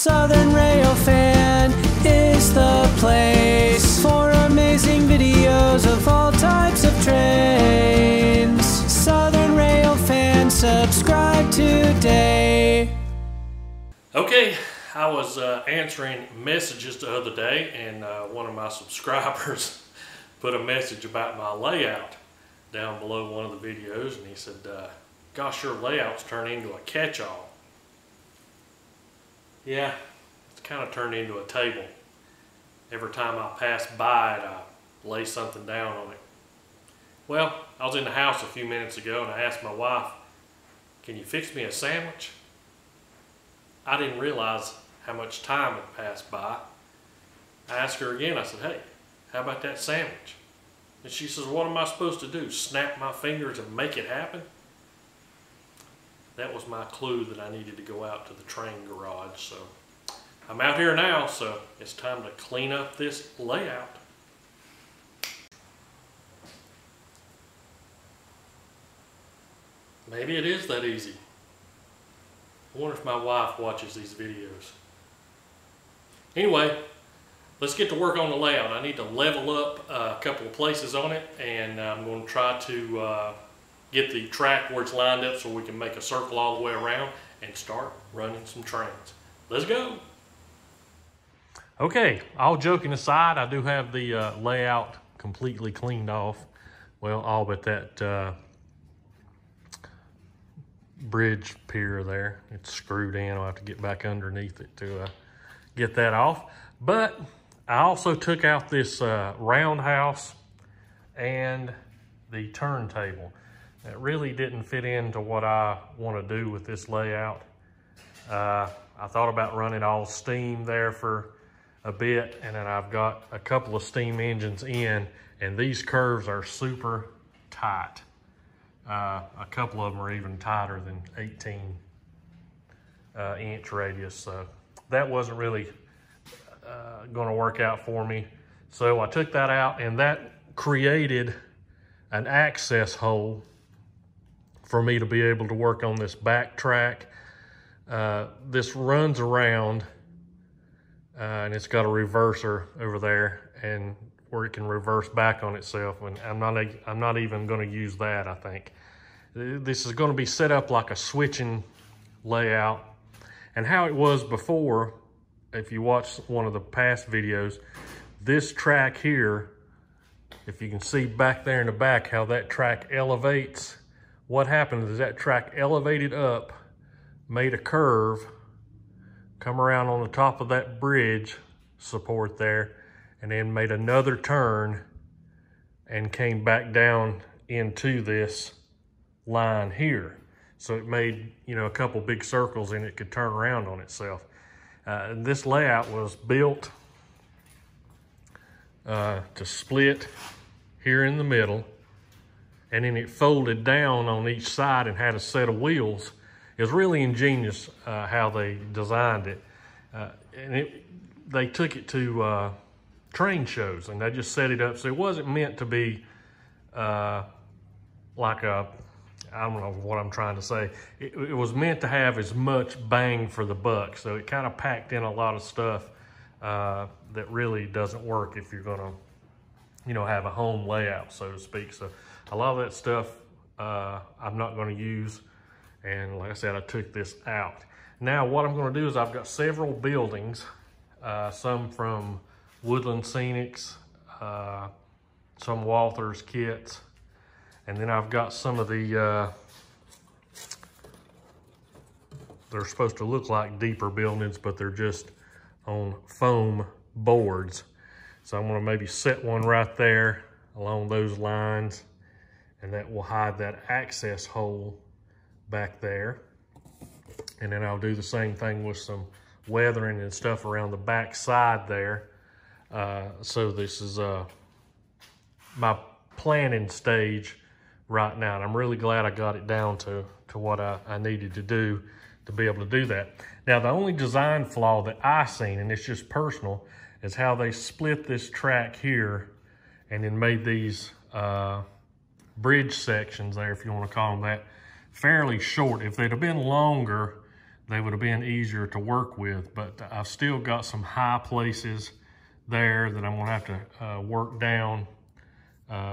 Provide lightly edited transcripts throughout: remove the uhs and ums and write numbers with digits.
Southern Railfan is the place for amazing videos of all types of trains. Southern Railfan, subscribe today. Okay, I was answering messages the other day, and one of my subscribers put a message about my layout down below one of the videos, and he said, gosh, your layouts turn into a catch-all. Yeah, it's kind of turned into a table. Every time I pass by it, I lay something down on it. Well, I was in the house a few minutes ago, and I asked my wife, can you fix me a sandwich? I didn't realize how much time had passed by. I asked her again, I said, hey, how about that sandwich? And she says, what am I supposed to do? Snap my fingers and make it happen? That was my clue that I needed to go out to the train garage. So I'm out here now, so it's time to clean up this layout. Maybe it is that easy. I wonder if my wife watches these videos. Anyway, let's get to work on the layout. I need to level up a couple of places on it, and I'm going to try to get the track where it's lined up so we can make a circle all the way around and start running some trains. Let's go. Okay, all joking aside, I do have the layout completely cleaned off. Well, all but that bridge pier there. It's screwed in. I'll have to get back underneath it to get that off. But I also took out this roundhouse and the turntable. It really didn't fit into what I want to do with this layout. I thought about running all steam there for a bit, and then I've got a couple of steam engines in, and these curves are super tight. A couple of them are even tighter than 18 inch radius, so that wasn't really going to work out for me. So I took that out, and that created an access hole for me to be able to work on this back track. This runs around, and it's got a reverser over there, and where it can reverse back on itself. And I'm not even going to use that. I think this is going to be set up like a switching layout, and how it was before. If you watch one of the past videos, this track here, if you can see back there in the back how that track elevates, what happened is that track elevated up, made a curve, come around on the top of that bridge support there, and then made another turn and came back down into this line here. So it made, you know, a couple big circles, and it could turn around on itself. This layout was built to split here in the middle, and then it folded down on each side and had a set of wheels. It was really ingenious how they designed it. And they took it to train shows, and they just set it up. So it wasn't meant to be like a, I don't know what I'm trying to say. It was meant to have as much bang for the buck. So it kind of packed in a lot of stuff that really doesn't work if you're gonna, you know, have a home layout, so to speak. So a lot of that stuff I'm not gonna use. And like I said, I took this out. Now what I'm gonna do is I've got several buildings, some from Woodland Scenics, some Walther's kits, and then I've got some of the, they're supposed to look like deeper buildings, but they're just on foam boards. So I'm gonna maybe set one right there along those lines, and that will hide that access hole back there. And then I'll do the same thing with some weathering and stuff around the back side there. So this is my planning stage right now, and I'm really glad I got it down to what I needed to do to be able to do that. Now, the only design flaw that I seen, and it's just personal, is how they split this track here and then made these bridge sections there, if you want to call them that, fairly short. If they'd have been longer, they would have been easier to work with, but I've still got some high places there that I'm gonna have to work down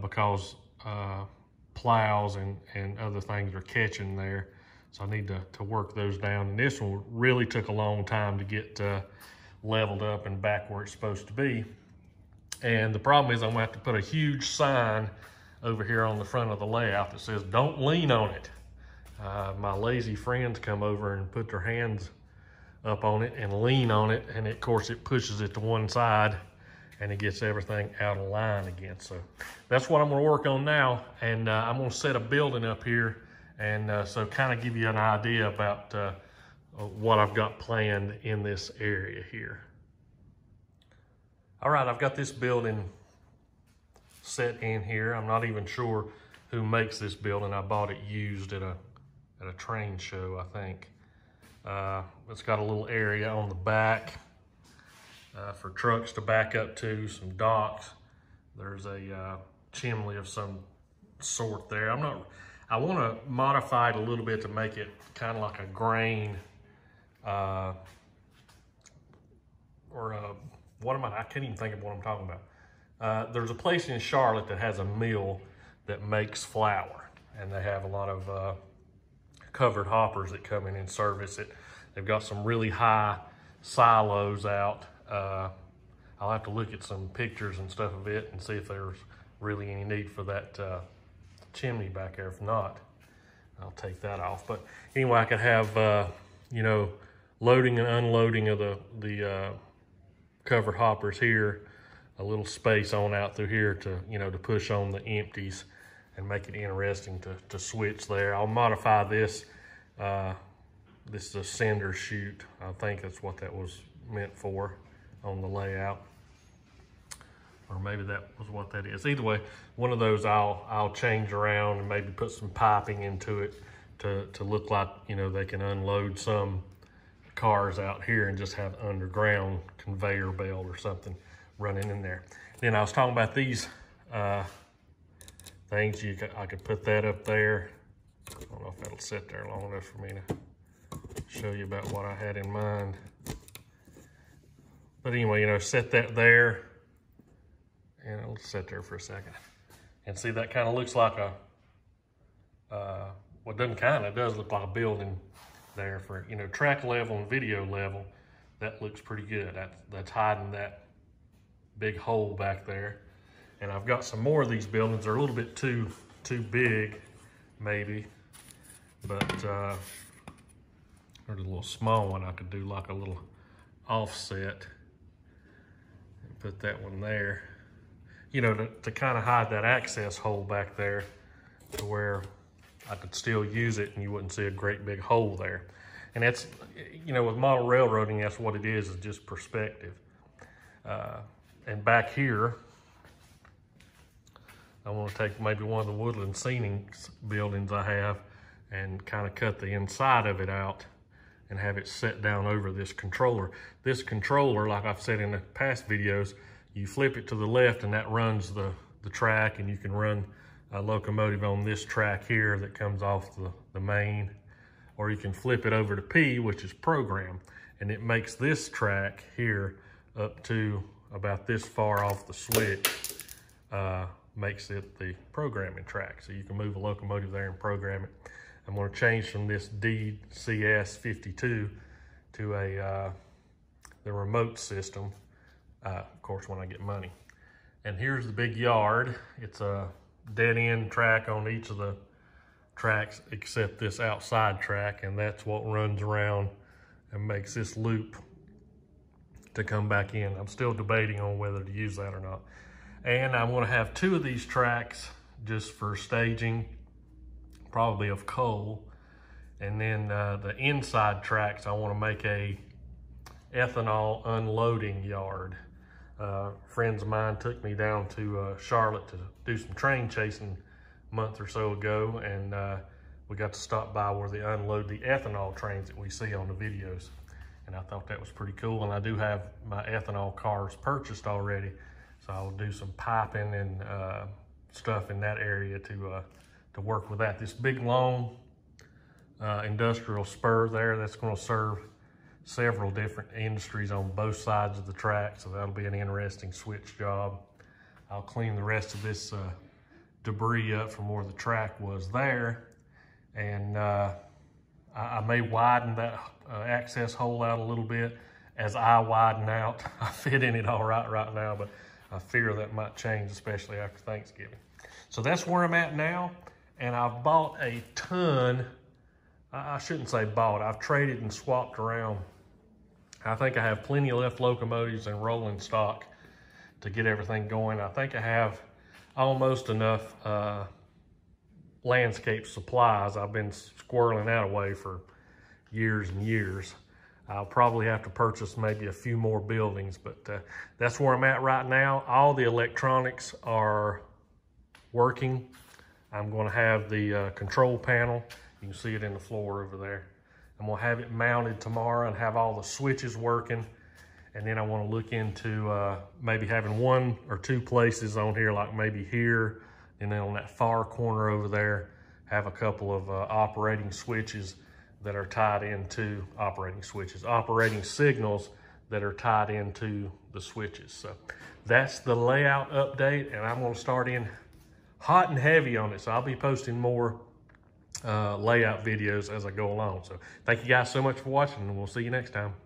because plows and other things are catching there. So I need to work those down. And this one really took a long time to get leveled up and back where it's supposed to be. And the problem is I'm gonna have to put a huge sign over here on the front of the layout that says, "Don't lean on it." My lazy friends come over and put their hands up on it and lean on it, and of course it pushes it to one side and it gets everything out of line again. So that's what I'm gonna work on now, and I'm gonna set a building up here, and so kind of give you an idea about what I've got planned in this area here. All right, I've got this building set in here. I'm not even sure who makes this building. I bought it used at a train show, I think. It's got a little area on the back for trucks to back up to, some docks. There's a chimney of some sort there. I want to modify it a little bit to make it kind of like a grain I can't even think of what I'm talking about. There's a place in Charlotte that has a mill that makes flour, and they have a lot of covered hoppers that come in and service it. They've got some really high silos out. I'll have to look at some pictures and stuff of it and see if there's really any need for that chimney back there. If not, I'll take that off. But anyway, I could have, you know, loading and unloading of the covered hoppers here, a little space on out through here to, you know, to push on the empties and make it interesting to switch there. I'll modify this. This is a cinder chute. I think that's what that was meant for on the layout. Or maybe that was what that is. Either way, one of those I'll change around and maybe put some piping into it to look like, you know, they can unload some cars out here and just have underground conveyor belt or something running in there. Then I was talking about these things. I could put that up there. I don't know if that'll sit there long enough for me to show you about what I had in mind. But anyway, you know, set that there, and it'll sit there for a second. And see, that kind of looks like a, well, it does look like a building there for, you know, track level and video level. That looks pretty good. That's hiding that big hole back there. And I've got some more of these buildings. They're a little bit too big, maybe. But there's a little small one I could do like a little offset and put that one there. You know, to kind of hide that access hole back there to where I could still use it and you wouldn't see a great big hole there. And that's, you know, with model railroading, that's what it is just perspective. And back here, I want to take maybe one of the woodland scenic buildings I have and kind of cut the inside of it out and have it set down over this controller. This controller, like I've said in the past videos, you flip it to the left and that runs the track, and you can run a locomotive on this track here that comes off the main, or you can flip it over to P, which is program, and it makes this track here up to about this far off the switch, makes it the programming track. So you can move a locomotive there and program it. I'm going to change from this DCS52 to the remote system, of course, when I get money. And here's the big yard. It's a dead end track on each of the tracks except this outside track, and that's what runs around and makes this loop to come back in. I'm still debating on whether to use that or not. And I'm going to have two of these tracks just for staging, probably of coal. And then the inside tracks, I want to make a ethanol unloading yard. Friends of mine took me down to Charlotte to do some train chasing a month or so ago, and we got to stop by where they unload the ethanol trains that we see on the videos. And I thought that was pretty cool. And I do have my ethanol cars purchased already, so I'll do some piping and stuff in that area to work with that. This big long industrial spur there that's going to serve several different industries on both sides of the track. So that'll be an interesting switch job. I'll clean the rest of this debris up from where the track was there. And I may widen that access hole out a little bit as I widen out. I fit in it all right now, but I fear that might change, especially after Thanksgiving. So that's where I'm at now. And I've bought a ton. I shouldn't say bought, I've traded and swapped around. I think I have plenty of left locomotives and rolling stock to get everything going. I think I have almost enough landscape supplies. I've been squirreling that away for years and years. I'll probably have to purchase maybe a few more buildings, but that's where I'm at right now. All the electronics are working. I'm going to have the control panel. You can see it in the floor over there. I'm going to have it mounted tomorrow and have all the switches working. And then I want to look into maybe having 1 or 2 places on here, like maybe here, and then on that far corner over there, have a couple of operating switches that are tied into operating signals that are tied into the switches. So that's the layout update, and I'm going to start in hot and heavy on it. So I'll be posting more layout videos as I go along. So thank you guys so much for watching, and we'll see you next time.